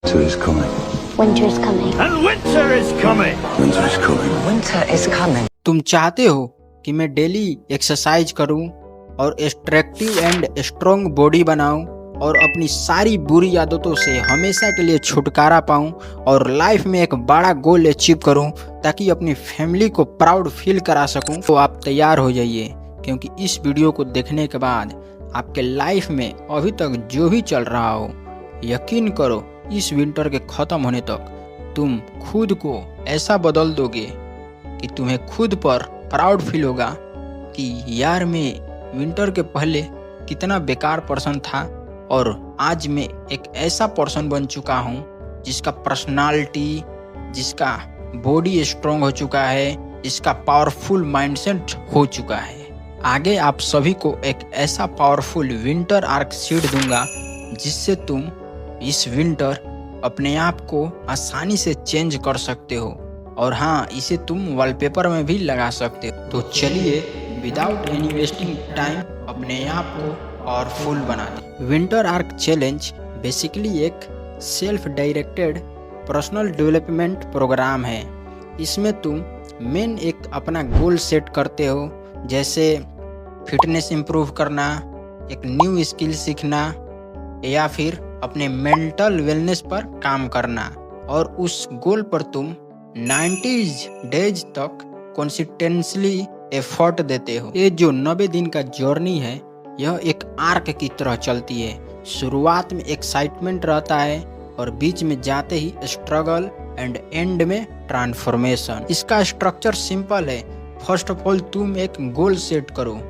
Winter is coming. Winter is coming. And winter is coming. Winter is coming. Winter is coming. तुम चाहते हो कि मैं daily exercise करूं और एट्रैक्टिव एंड स्ट्रॉन्ग बॉडी बनाऊं और अपनी सारी बुरी आदतों से हमेशा के लिए छुटकारा पाऊं और लाइफ में एक बड़ा गोल अचीव करूं ताकि अपनी फैमिली को प्राउड फील करा सकूं, तो आप तैयार हो जाइए, क्योंकि इस वीडियो को देखने के बाद आपके लाइफ में अभी तक जो भी चल रहा हो, यकीन करो इस विंटर के ख़त्म होने तक तुम खुद को ऐसा बदल दोगे कि तुम्हें खुद पर प्राउड फील होगा कि यार मैं विंटर के पहले कितना बेकार पर्सन था और आज मैं एक ऐसा पर्सन बन चुका हूँ जिसका पर्सनालिटी, जिसका बॉडी स्ट्रॉन्ग हो चुका है, जिसका पावरफुल माइंडसेट हो चुका है। आगे आप सभी को एक ऐसा पावरफुल विंटर आर्क सीड दूंगा जिससे तुम इस विंटर अपने आप को आसानी से चेंज कर सकते हो और हाँ, इसे तुम वॉलपेपर में भी लगा सकते हो। तो चलिए विदाउट एनी वेस्टिंग टाइम अपने आप को पावरफुल बना दे। विंटर आर्क चैलेंज बेसिकली एक self directed personal development program है। इसमें तुम मेन एक अपना गोल सेट करते हो, जैसे फिटनेस इम्प्रूव करना, एक न्यू स्किल सीखना या फिर अपने मेंटल वेलनेस पर काम करना, और उस गोल पर तुम 90 डेज तक कंसिस्टेंटली एफर्ट देते हो। ये जो 90 दिन का जर्नी है, यह एक आर्क की तरह चलती है। शुरुआत में एक्साइटमेंट रहता है और बीच में जाते ही स्ट्रगल एंड एंड में ट्रांसफॉर्मेशन। इसका स्ट्रक्चर सिंपल है। फर्स्ट ऑफ ऑल तुम एक गोल सेट करो।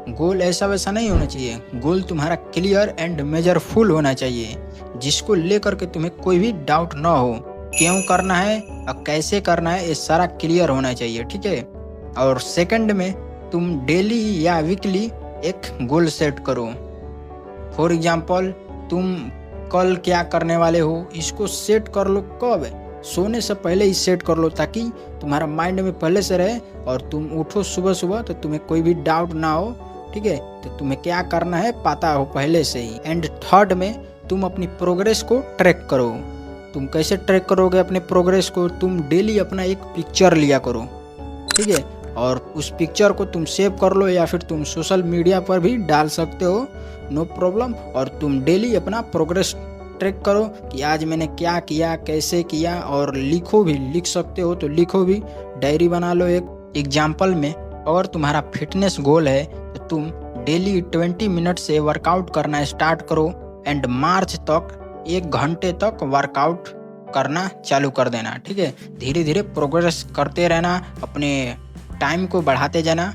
गोल ऐसा वैसा नहीं होना चाहिए, गोल तुम्हारा क्लियर एंड मेजरफुल होना चाहिए, जिसको लेकर के तुम्हें कोई भी डाउट ना हो। क्यों करना है और कैसे करना है, ये सारा क्लियर होना चाहिए, ठीक है। और सेकंड में तुम डेली या वीकली एक गोल सेट करो। फॉर एग्जांपल तुम कल क्या करने वाले हो, इसको सेट कर लो। कब? सोने से पहले ही सेट कर लो, ताकि तुम्हारा माइंड में पहले से रहे और तुम उठो सुबह सुबह तो तुम्हें कोई भी डाउट ना हो, ठीक है। तो तुम्हें क्या करना है पता हो पहले से ही। एंड थर्ड में तुम अपनी प्रोग्रेस को ट्रैक करो। तुम कैसे ट्रैक करोगे अपने प्रोग्रेस को? तुम डेली अपना एक पिक्चर लिया करो, ठीक है, और उस पिक्चर को तुम सेव कर लो या फिर तुम सोशल मीडिया पर भी डाल सकते हो, नो प्रॉब्लम। और तुम डेली अपना प्रोग्रेस ट्रैक करो कि आज मैंने क्या किया, कैसे किया, और लिखो भी, लिख सकते हो तो लिखो भी, डायरी बना लो। एक एग्जाम्पल में अगर तुम्हारा फिटनेस गोल है तो तुम डेली 20 मिनट से वर्कआउट करना स्टार्ट करो एंड मार्च तक 1 घंटे तक वर्कआउट करना चालू कर देना, ठीक है। धीरे धीरे प्रोग्रेस करते रहना, अपने टाइम को बढ़ाते जाना,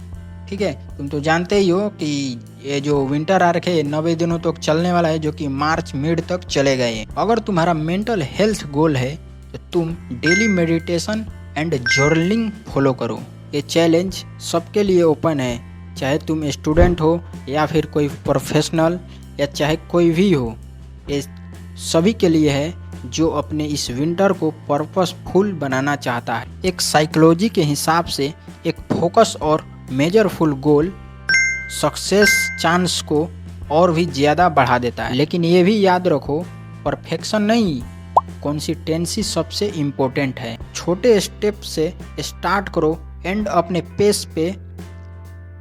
ठीक है। तुम तो जानते ही हो कि ये जो विंटर आर्क है 90 दिनों तक चलने वाला है, जो कि मार्च मिड तक चले गए हैं। अगर तुम्हारा मेंटल हेल्थ गोल है तो तुम daily meditation and journaling follow करो। ये चैलेंज सबके लिए ओपन है, चाहे तुम स्टूडेंट हो या फिर कोई प्रोफेशनल या चाहे कोई भी हो। ये सभी के लिए है जो अपने इस विंटर को पर्पसफुल बनाना चाहता है। एक साइकोलॉजी के हिसाब से एक फोकस और मेजरफुल गोल सक्सेस चांस को और भी ज़्यादा बढ़ा देता है। लेकिन ये भी याद रखो, परफेक्शन नहीं, कंसिस्टेंसी सबसे इम्पोर्टेंट है। छोटे स्टेप से स्टार्ट करो एंड अपने पेस पे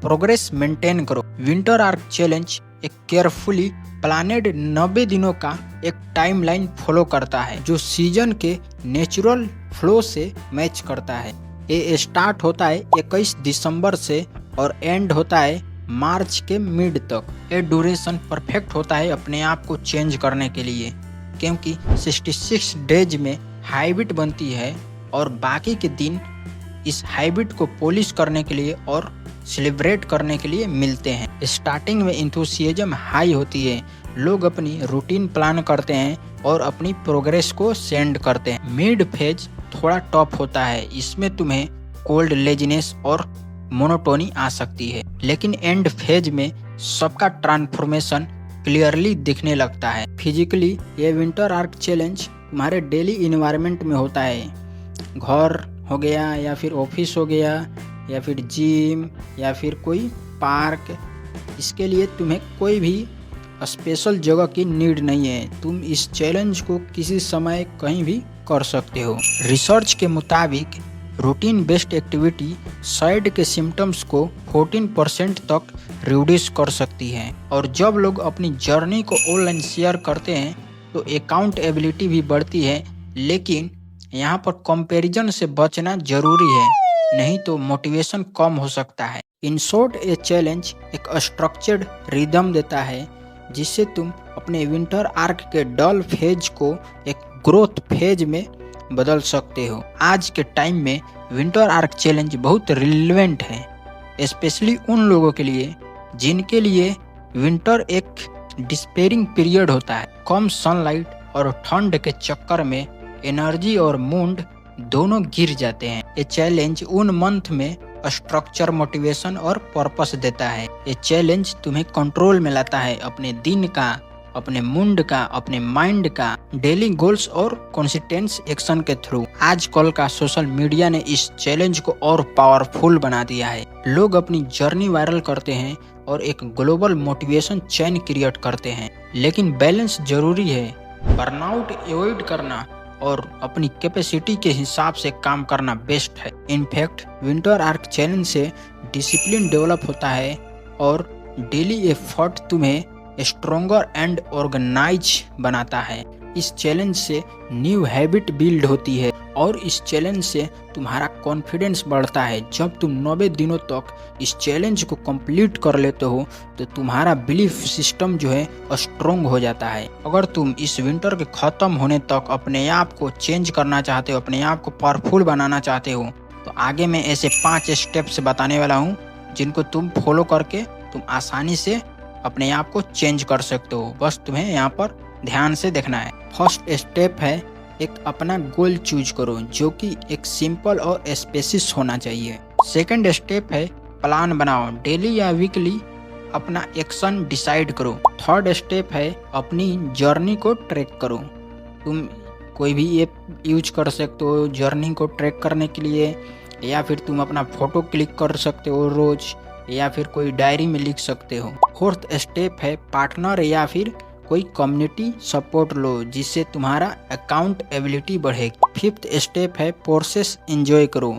प्रोग्रेस मेंटेन करो। विंटर आर्क चैलेंज एक केयरफुली प्लानेड 90 दिनों का एक टाइमलाइन फॉलो करता है, जो सीजन के नेचुरल फ्लो से मैच करता है। ये स्टार्ट होता है 21 दिसंबर से और एंड होता है मार्च के मिड तक। ये ड्यूरेशन परफेक्ट होता है अपने आप को चेंज करने के लिए, क्योंकि 66 डेज में हैबिट बनती है और बाकी के दिन इस हैबिट को पॉलिश करने के लिए और सेलिब्रेट करने के लिए मिलते हैं। स्टार्टिंग में इंथुसियाज्म हाई होती है, लोग अपनी रूटीन प्लान करते हैं और अपनी प्रोग्रेस को सेंड करते हैं। मिड फेज थोड़ा टफ होता है, इसमें तुम्हें कोल्ड लेजीनेस और मोनोटोनी आ सकती है, लेकिन एंड फेज में सबका ट्रांसफॉर्मेशन क्लियरली दिखने लगता है। फिजिकली ये विंटर आर्क चैलेंज तुम्हारे डेली इन्वायरमेंट में होता है। घर हो गया या फिर ऑफिस हो गया या फिर जिम या फिर कोई पार्क, इसके लिए तुम्हें कोई भी स्पेशल जगह की नीड नहीं है। तुम इस चैलेंज को किसी समय कहीं भी कर सकते हो। रिसर्च के मुताबिक रूटीन बेस्ड एक्टिविटी साइड के सिम्टम्स को 14% तक रिड्यूस कर सकती है। और जब लोग अपनी जर्नी को ऑनलाइन शेयर करते हैं तो अकाउंटेबिलिटी भी बढ़ती है, लेकिन यहाँ पर कंपैरिजन से बचना जरूरी है, नहीं तो मोटिवेशन कम हो सकता है। इन शॉर्ट, ये चैलेंज एक स्ट्रक्चर्ड रिदम देता है जिससे तुम अपने विंटर आर्क के डल फेज को एक ग्रोथ फेज में बदल सकते हो। आज के टाइम में विंटर आर्क चैलेंज बहुत रिलेवेंट है, स्पेशली उन लोगों के लिए जिनके लिए विंटर एक डिस्पेयरिंग पीरियड होता है। कम सनलाइट और ठंड के चक्कर में एनर्जी और मूड दोनों गिर जाते हैं। ये चैलेंज उन मंथ में स्ट्रक्चर, मोटिवेशन और पर्पस देता है। ये चैलेंज तुम्हें कंट्रोल में लाता है, अपने दिन का, अपने मूड का, अपने माइंड का, डेली गोल्स और कंसिस्टेंट एक्शन के थ्रू। आजकल का सोशल मीडिया ने इस चैलेंज को और पावरफुल बना दिया है। लोग अपनी जर्नी वायरल करते हैं और एक ग्लोबल मोटिवेशन चेन क्रिएट करते हैं, लेकिन बैलेंस जरूरी है। बर्नआउट अवॉइड करना और अपनी कैपेसिटी के हिसाब से काम करना बेस्ट है। इनफैक्ट विंटर आर्क चैलेंज से डिसिप्लिन डेवलप होता है और डेली एफर्ट तुम्हें स्ट्रोंगर एंड ऑर्गेनाइज बनाता है। इस चैलेंज से न्यू हैबिट बिल्ड होती है और इस चैलेंज से तुम्हारा कॉन्फिडेंस बढ़ता है। जब तुम 90 दिनों तक इस चैलेंज को कंप्लीट कर लेते हो तो तुम्हारा बिलीफ सिस्टम जो है स्ट्रोंग हो जाता है। अगर तुम इस विंटर के खत्म होने तक अपने आप को चेंज करना चाहते हो, अपने आप को पावरफुल बनाना चाहते हो, तो आगे मैं ऐसे 5 स्टेप्स बताने वाला हूँ जिनको तुम फॉलो करके तुम आसानी से अपने आप को चेंज कर सकते हो। बस तुम्हें यहाँ पर ध्यान से देखना है। फर्स्ट स्टेप है, एक अपना गोल चूज करो जो कि एक सिंपल और स्पेसिफिक होना चाहिए। सेकंड स्टेप है, प्लान बनाओ, डेली या वीकली अपना एक्शन डिसाइड करो। थर्ड स्टेप है, अपनी जर्नी को ट्रैक करो। तुम कोई भी ऐप यूज कर सकते हो जर्नी को ट्रैक करने के लिए, या फिर तुम अपना फोटो क्लिक कर सकते हो रोज, या फिर कोई डायरी में लिख सकते हो। फोर्थ स्टेप है, पार्टनर या फिर कोई कम्युनिटी सपोर्ट लो जिससे तुम्हारा अकाउंटेबिलिटी बढ़ेगी। फिफ्थ स्टेप है, प्रोसेस एंजॉय करो,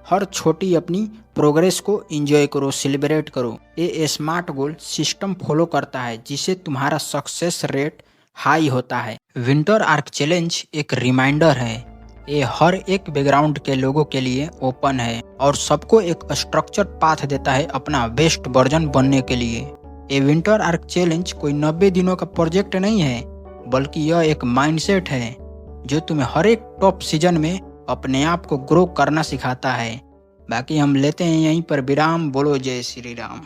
हर छोटी अपनी प्रोग्रेस को एंजॉय करो, सेलिब्रेट करो। ये स्मार्ट गोल सिस्टम फॉलो करता है जिससे तुम्हारा सक्सेस रेट हाई होता है। विंटर आर्क चैलेंज एक रिमाइंडर है, ये हर एक बैकग्राउंड के लोगों के लिए ओपन है और सबको एक स्ट्रक्चर पाथ देता है अपना बेस्ट वर्जन बनने के लिए। ये विंटर आर्क चैलेंज कोई 90 दिनों का प्रोजेक्ट नहीं है, बल्कि यह एक माइंडसेट है जो तुम्हें हर एक टॉप सीजन में अपने आप को ग्रो करना सिखाता है। बाकी हम लेते हैं यहीं पर विराम। बोलो जय श्री राम।